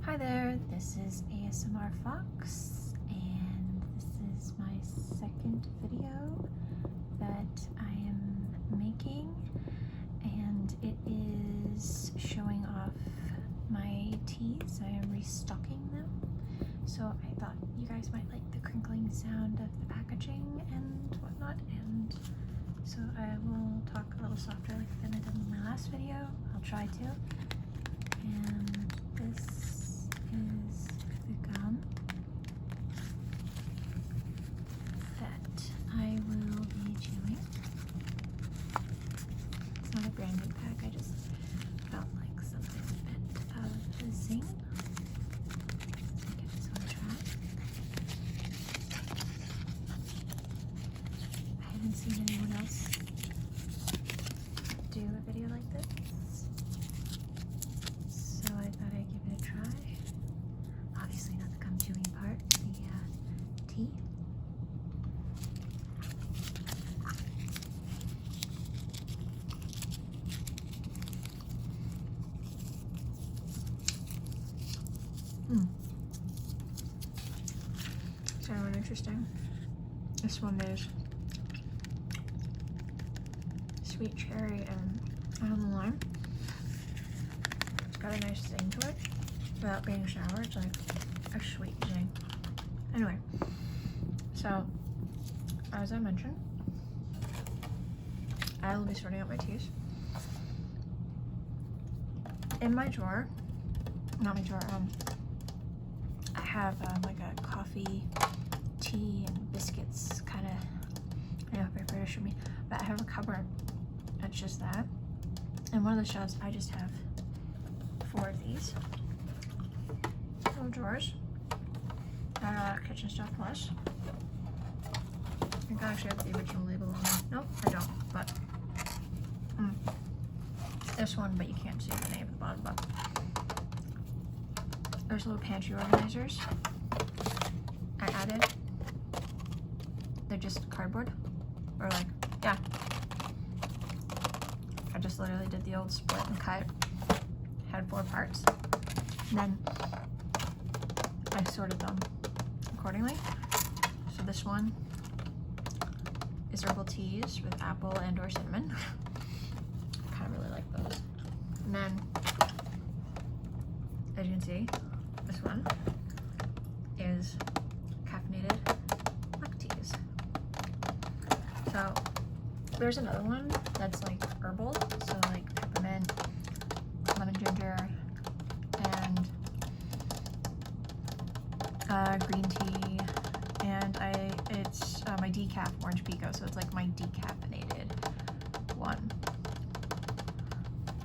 Hi there, this is ASMR Fox, and this is my second video that I am making, and it is showing off my teas. I am restocking them, so I thought you guys might like the crinkling sound of the packaging and whatnot, and so I will talk a little softer than I did in my last video. I'll try to. And this is the gum that I will be chewing. It's not a branded pack, I just felt like something a bit of a zing. I'll give this one a try. I haven't seen anyone else do a video like this, so I thought I'd give it a try. Obviously not the gum chewing part, the tea. It's kind of interesting. This one is sweet cherry and lime. It's got a nice zing to it without being sour. It's like a sweet zing. Anyway, so as I mentioned, I will be sorting out my teas. In my drawer, not my drawer, I have like a coffee, tea, and biscuits kind of, I know, prepare for me, but I have a cupboard that's just that. And one of the shelves, I just have 4 of these little drawers. Kitchen stuff plus. I think I actually have the original label on it. Nope, I don't, but this one, but you can't see the name at the bottom, but there's little pantry organizers I added. They're just cardboard, or like, yeah. I just literally did the old split and cut. Had 4 parts. And then I sorted them accordingly. So this one is herbal teas with apple and or cinnamon. I kind of really like those. And then, as you can see, this one is caffeinated black teas. So there's another one that's like herbal, so like peppermint, lemon ginger, and green tea, and it's my decaf orange pico, so it's like my decaffeinated one.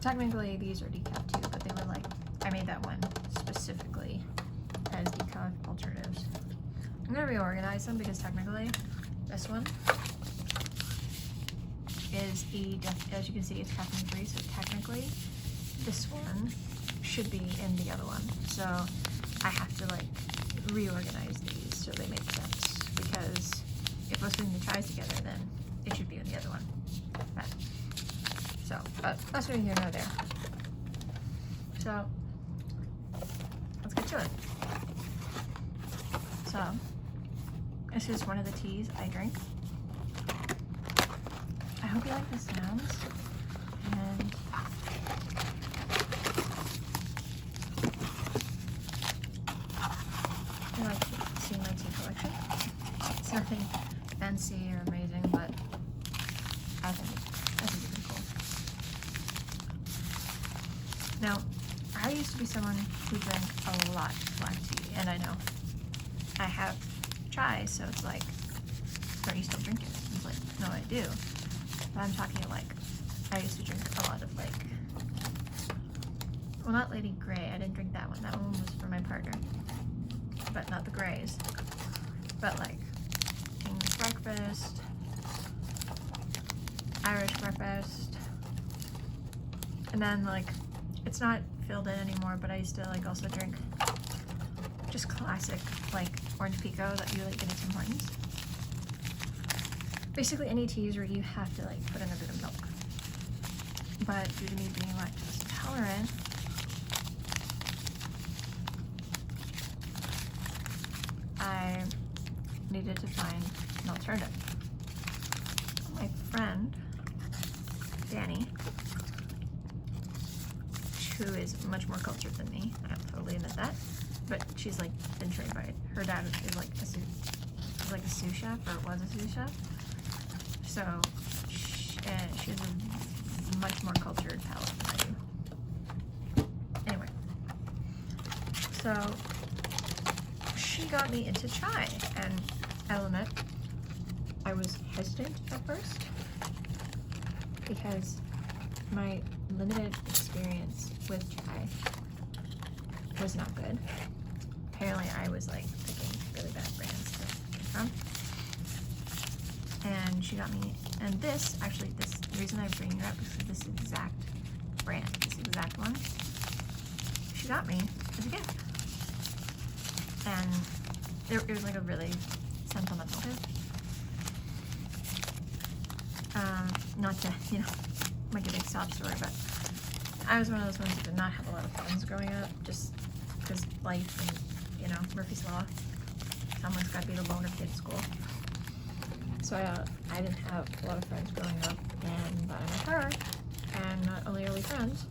Technically these are decaf too, but they were like, I made that one specifically as decaf alternatives. I'm gonna reorganize them because technically this one is as you can see, it's caffeine free, so technically this one should be in the other one. So I have to like reorganize these so they make sense, because if we're putting the ties together, then it should be in the other one. But that's neither here nor there. So let's get to it. So this is one of the teas I drink. I hope you like the sounds, and I like seeing my tea collection. It's nothing fancy or amazing, but I think it's pretty cool. Now, I used to be someone who drank a lot of black tea, and I know I have chai, so it's like, don't you still drink it? It's like, no, I do. But I'm talking like, I used to drink a lot of like, well, not Lady Grey, I didn't drink that one. That one was for my partner, but not the Greys. But like, King's Breakfast, Irish Breakfast, and then like, it's not filled in anymore, but I used to like also drink just classic like orange pico that you like get at Tim Hortons. Basically any teas where you have to like put in a bit of milk. But due to me being lactose intolerant, needed to find an alternative. My friend, Danny, who is much more cultured than me, I totally admit that, but she's like been trained by it. Her dad is like a sous chef, or was a sous chef. So she has a much more cultured palate than I do. Anyway, so she got me into chai, and I'll admit, I was hesitant at first because my limited experience with chai was not good. Apparently I was like picking really bad brands to pick from. And she got me, and this, actually, the reason I'm bringing her up is this exact brand, this exact one, she got me as a gift. And it was like a really sentimental gift. Not to, like a big sob story, but I was one of those ones that did not have a lot of friends growing up, just because life and, Murphy's Law, someone's got to be the loner kid at school. So I didn't have a lot of friends growing up, and I met her, and not only are we friends,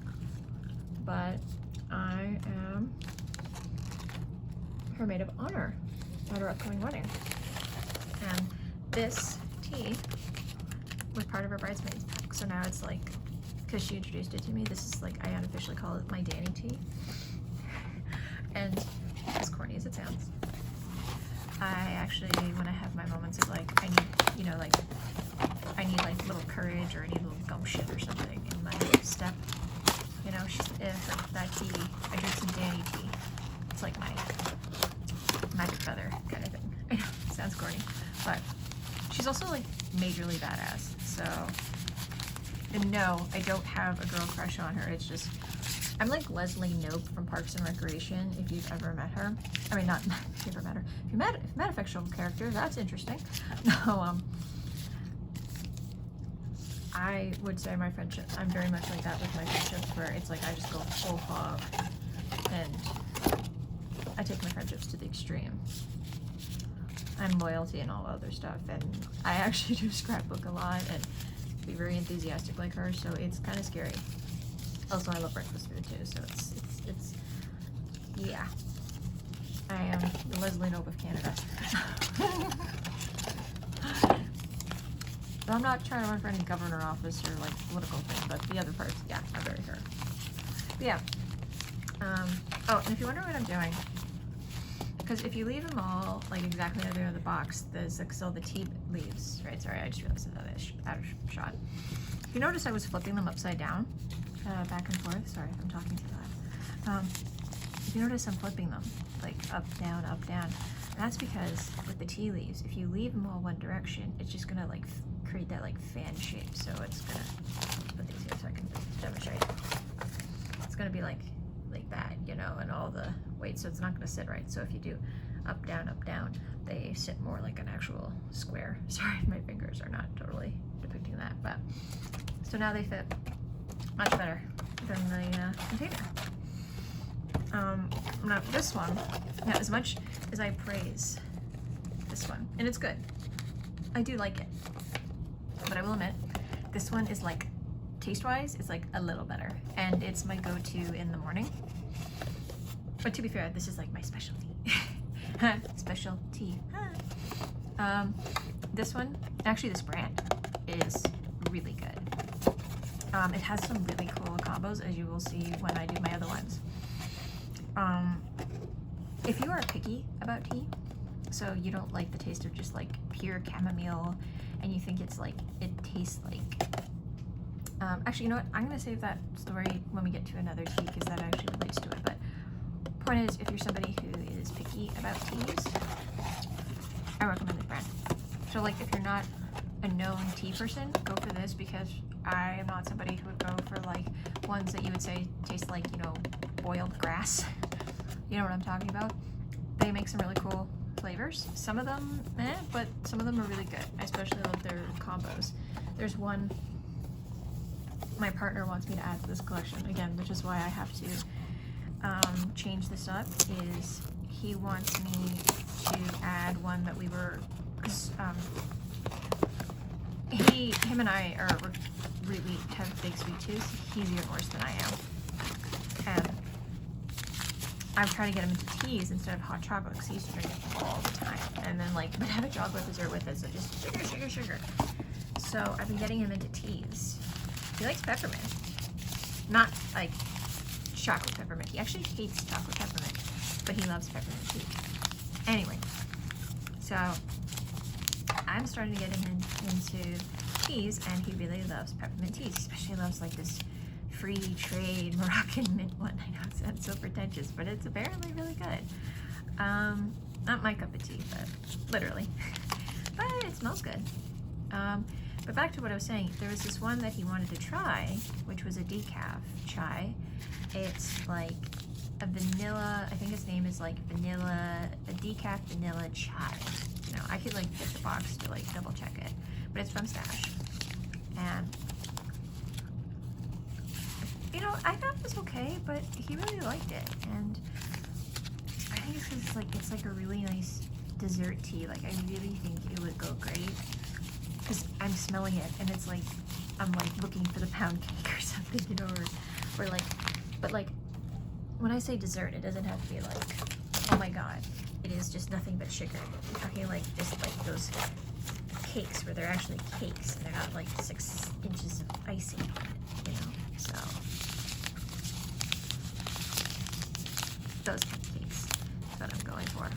but I am her maid of honor at her upcoming wedding. And this tea was part of her bridesmaid's pack, so now it's like, because she introduced it to me, this is like, I unofficially call it my Danny tea. And as corny as it sounds, I actually, when I have my moments of like, I need, I need like little courage, or I need a little gumption or something in my step, that tea, I drink some Danny tea. It's like my magic feather kind of thing. I know, it sounds corny, but she's also like majorly badass. So, and no, I don't have a girl crush on her. It's just, I'm like Leslie Knope from Parks and Recreation, if you've ever met her. I mean, not if you've ever met her. If you met a fictional character, that's interesting. No, I would say my friendship, I'm very much like that with my friendships, where it's like I just go full hog, and I take my friendships to the extreme. I'm loyalty and all other stuff, and I actually do scrapbook a lot and be very enthusiastic like her, so it's kind of scary. Also, I love breakfast food too, so it's yeah. I am the Leslie Knope of Canada. But I'm not trying to run for any governor office or like political thing, but the other parts, yeah, are very her. But yeah. Oh, and if you wonder what I'm doing, because if you leave them all like exactly how they're in the box, there's like still the tea leaves, right? Sorry, I just realized that out of shot. If you notice, I was flipping them upside down, back and forth. Sorry if I'm talking too loud. If you notice, I'm flipping them like up, down, up, down. And that's because with the tea leaves, if you leave them all one direction, it's just gonna like create that like fan shape. So it's gonna, put these here so I can demonstrate. It's gonna be like that, and all the weight, so it's not gonna sit right. So if you do up, down, they sit more like an actual square. Sorry if my fingers are not totally depicting that, but so now they fit much better than the container. Now this one, now as much as I praise this one, and it's good, I do like it, but I will admit, this one is like, taste-wise, it's like a little better, and it's my go-to in the morning. But to be fair, this is like my specialty. Specialty. This one, actually this brand, is really good. It has some really cool combos, as you will see when I do my other ones. If you are picky about tea, so you don't like the taste of just like pure chamomile, and you think it's like, it tastes like, actually, you know what, I'm gonna save that story when we get to another tea, because that actually relates to it. But point is, if you're somebody who is picky about teas, I recommend this brand. So like, if you're not a known tea person, go for this, because I am not somebody who would go for like ones that you would say taste like, boiled grass. You know what I'm talking about? They make some really cool flavors. Some of them, but some of them are really good. I especially love their combos. There's one my partner wants me to add to this collection, again, which is why I have to change this up, is he wants me to add one that we were 'cause, him and I are really have big sweet tooth. He's even worse than I am. And I'm trying to get him into teas instead of hot chocolate because he used to drink it all the time. And then like, but have a chocolate dessert with it, so just sugar, sugar, sugar. So I've been getting him into teas. He likes peppermint. Not like chocolate peppermint. He actually hates chocolate peppermint, but he loves peppermint tea. Anyway, so I'm starting to get him into teas, and he really loves peppermint teas. He especially loves like this free trade Moroccan mint one. I know it sounds so pretentious, but it's apparently really good. Not my cup of tea, but literally. But it smells good. But back to what I was saying, there was this one that he wanted to try, which was a decaf chai. It's like a vanilla, I think its name is like vanilla, a decaf vanilla chai. You know, I could like get the box to like double check it, but it's from Stash. And you know, I thought it was okay, but he really liked it. And I think it's because it's like a really nice dessert tea. Like I really think it would go great. Because I'm smelling it, and it's like I'm like looking for the pound cake or something, you know, or like, but like when I say dessert, it doesn't have to be like, oh my god, it is just nothing but sugar. I'm talking like just like those cakes where they're actually cakes and they're not like 6 inches of icing on it, you know. So those kind of cakes is what I'm going for.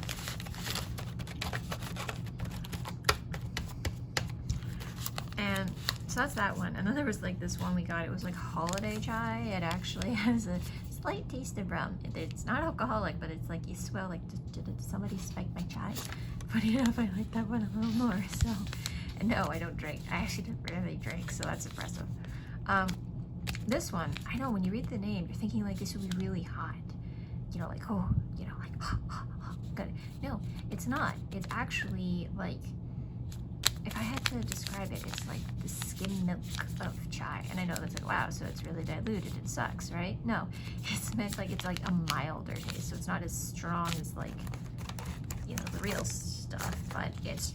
And so that's that one. And then there was like this one we got. It was like holiday chai. It actually has a slight taste of rum. It's not alcoholic, but it's like you swell like, did somebody spike my chai? Funny enough, I like that one a little more. So, and no, I don't drink. I actually don't really drink, so that's impressive. This one, I know when you read the name, you're thinking like this would be really hot. You know, like, oh, you know, like, good. No, it's not. It's actually like, if I had to describe it, it's like the skim milk of chai. And I know that's like, wow, so it's really diluted. It sucks, right? No, it's like it's like a milder taste. So it's not as strong as like, you know, the real stuff, but it's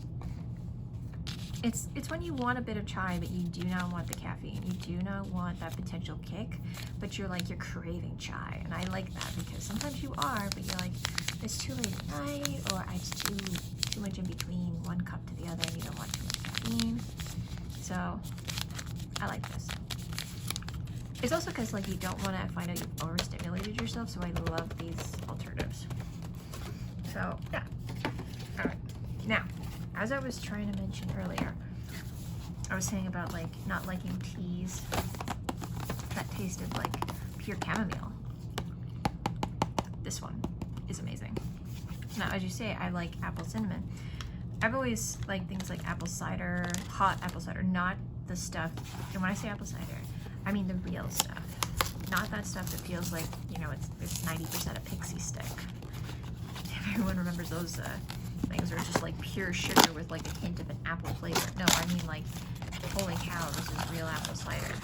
when you want a bit of chai, but you do not want the caffeine. You do not want that potential kick, but you're craving chai. And I like that because sometimes you are, but you're like, it's too late at night, or it's too much in between one cup to the other, and you don't want too much caffeine. So I like this. It's also because like you don't want to find out you've overstimulated yourself, so I love these alternatives. So yeah. All right. Now, as I was trying to mention earlier, I was saying about like not liking teas that tasted like pure chamomile. This one is amazing. Now, as you say, I like apple cinnamon. I've always liked things like apple cider, hot apple cider, not the stuff, and when I say apple cider, I mean the real stuff. Not that stuff that feels like, you know, it's 90% a pixie stick. If everyone remembers those things where it's just like pure sugar with like a hint of an apple flavor. No, I mean like, holy cow, this is real apple cider.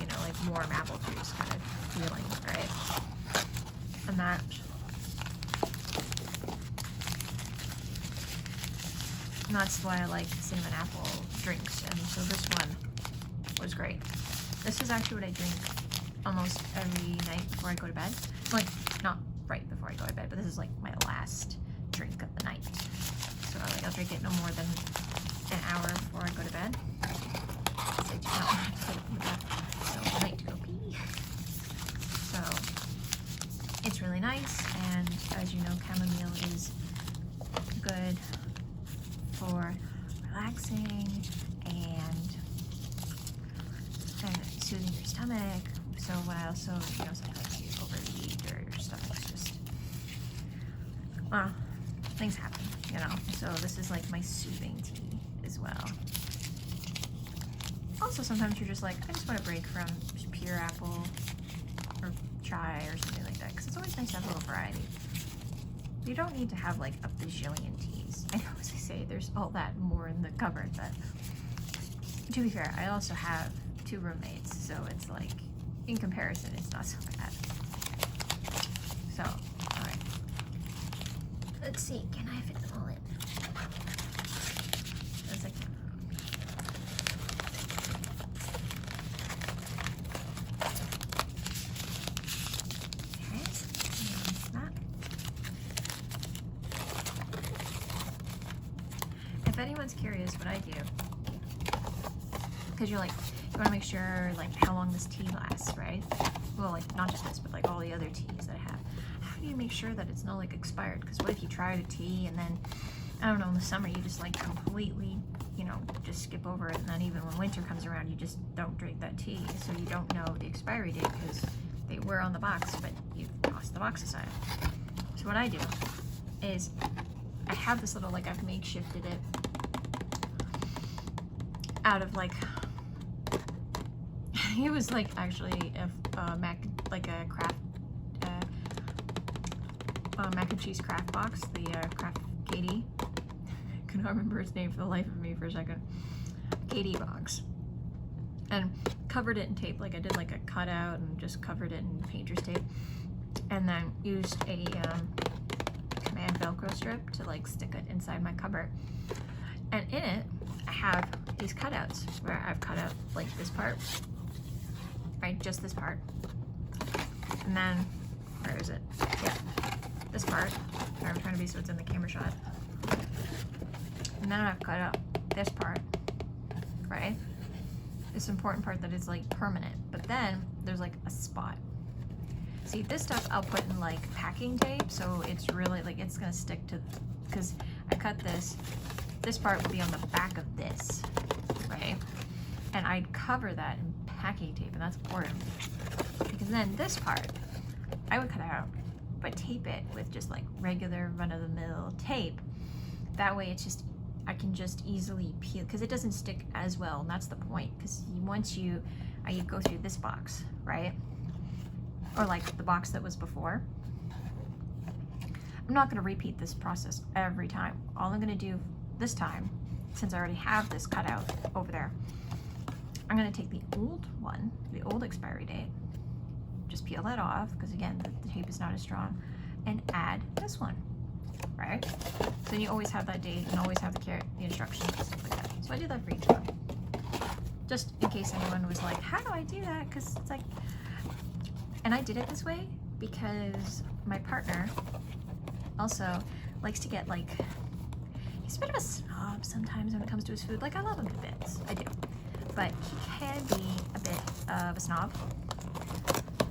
You know, like warm apple juice kind of feeling, right? And that's why I like cinnamon apple drinks. And so this one was great. This is actually what I drink almost every night before I go to bed. Like, not right before I go to bed, but this is like my last drink of the night. So like I'll drink it no more than an hour before I go to bed. Because I do not want to get up in the middle of the night to go pee. So it's really nice, and as you know, chamomile is good for relaxing and soothing your stomach. So when I also, you know, sometimes you overeat or your stomach's just, well, things happen, you know. So this is like my soothing tea as well. Also, sometimes you're just like, I just want a break from pure apple or chai or something like that, because it's always nice to have a little variety. You don't need to have like a bajillion teas. I know, as I say, there's all that more in the cupboard, but to be fair, I also have 2 roommates, so it's like, in comparison, it's not so bad. So, alright. Let's see, can I fit them all in? if anyone's curious what I do, because you're like, you want to make sure like how long this tea lasts, right? Well, like not just this, but like all the other teas that I have. How do you make sure that it's not like expired? Because what if you try a tea and then, I don't know, in the summer you just like completely, you know, just skip over it, and then even when winter comes around, you just don't drink that tea, so you don't know the expiry date because they were on the box, but you've tossed the box aside. So what I do is I have this little, like, I've makeshifted it out of like, it was like actually a mac and cheese craft box, the Craft Katie. I cannot remember its name for the life of me for a second. Katie box, and covered it in tape. Like I did like a cutout and just covered it in painter's tape, and then used a command Velcro strip to like stick it inside my cupboard. And in it, I have these cutouts where I've cut out like this part, right? Just this part. And then, where is it? Yeah, this part. Where I'm trying to be so it's in the camera shot. And then I've cut out this part, right? This important part that is like permanent. But then there's like a spot. See, this stuff I'll put in like packing tape, so it's really like it's gonna stick to, because I cut this. This part would be on the back of this, right? And I'd cover that in packing tape, and that's important. Because then this part, I would cut out, but tape it with just like regular run-of-the-mill tape. That way it's just, I can just easily peel, because it doesn't stick as well, and that's the point. Because once you go through this box, right? Or like the box that was before. I'm not gonna repeat this process every time. All I'm gonna do this time, since I already have this cut out over there, I'm gonna take the old one, the old expiry date, just peel that off, because again, the tape is not as strong, and add this one, right? So then you always have that date and always have the instructions and stuff like that. So I do that for each one. Just in case anyone was like, how do I do that? Because it's like, and I did it this way because my partner also likes to get like, he's a bit of a snob sometimes when it comes to his food. Like, I love him to bits, I do. But he can be a bit of a snob.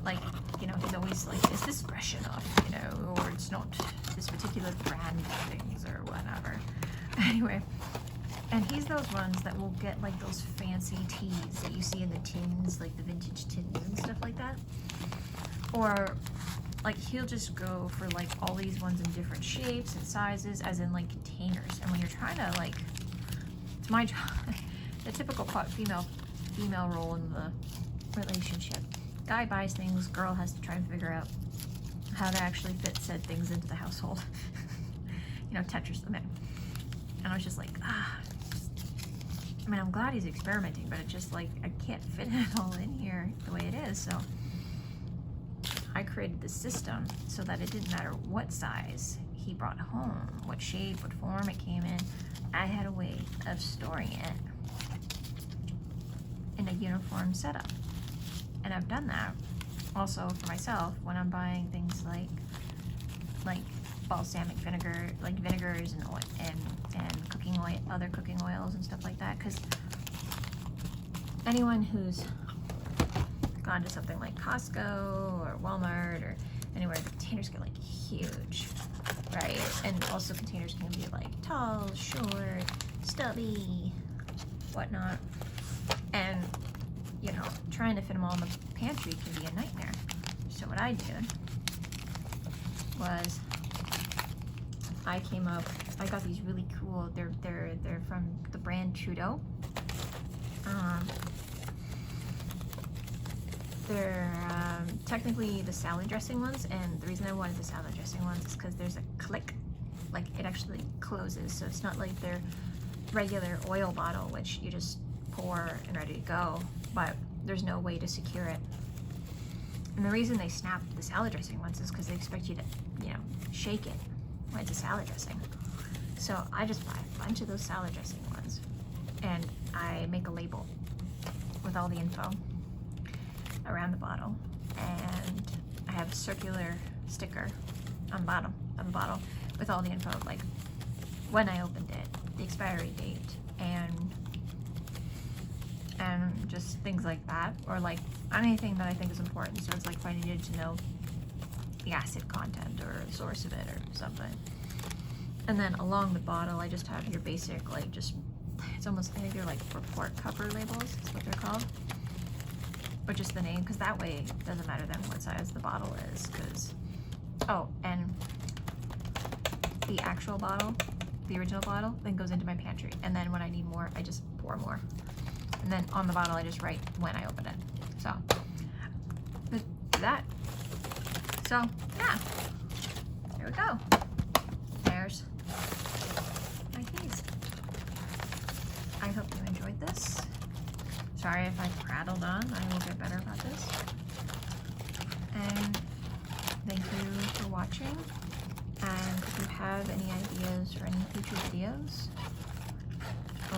Like, you know, he's always like, is this fresh enough, you know, or it's not this particular brand of things or whatever. Anyway, and he's those ones that will get like those fancy teas that you see in the tins, like the vintage tins and stuff like that. Or like he'll just go for like all these ones in different shapes and sizes, as in like containers. And when you're trying to like, it's my job, the typical female role in the relationship. Guy buys things, girl has to try and figure out how to actually fit said things into the household. You know, Tetris them in. And I was just like, I mean, I'm glad he's experimenting, but it's just like, I can't fit it all in here the way it is. So I created this system so that it didn't matter what size he brought home, what shape, what form it came in. I had a way of storing it in a uniform setup. And I've done that also for myself when I'm buying things like balsamic vinegar, like vinegars and oil and cooking oil, other cooking oils and stuff like that. Because anyone who's gone to something like Costco or Walmart or anywhere, the containers get like huge, right? And also containers can be like tall, short, stubby, whatnot. And you know, trying to fit them all in the pantry can be a nightmare. So what I did was I got these really cool, they're from the brand Trudeau. They're technically the salad dressing ones, and the reason I wanted the salad dressing ones is because there's a click, like it actually closes, so it's not like their regular oil bottle, which you just pour and ready to go, but there's no way to secure it. And the reason they snapped the salad dressing ones is because they expect you to, you know, shake it when it's a salad dressing. So I just buy a bunch of those salad dressing ones, and I make a label with all the info around the bottle, and I have a circular sticker on the bottom of the bottle with all the info, like when I opened it, the expiry date and just things like that, or like anything that I think is important. So it's like if I needed to know the acid content or the source of it or something. And then along the bottle, I just have your basic, like, just, it's almost, I think they're like report cover labels, is what they're called. Or just the name, because that way it doesn't matter then what size the bottle is, because, oh, and the actual bottle, the original bottle, then goes into my pantry. And then when I need more, I just pour more. And then on the bottle, I just write when I open it. So, but that. So, yeah, there we go. There's my keys. I hope you enjoyed this. Sorry if I prattled on. I will get better about this. And thank you for watching. And if you have any ideas for any future videos,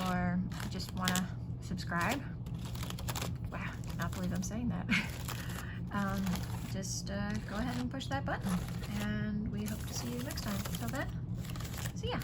or just want to subscribe, wow, I cannot believe I'm saying that. Just go ahead and push that button, and we hope to see you next time. Till then, see ya.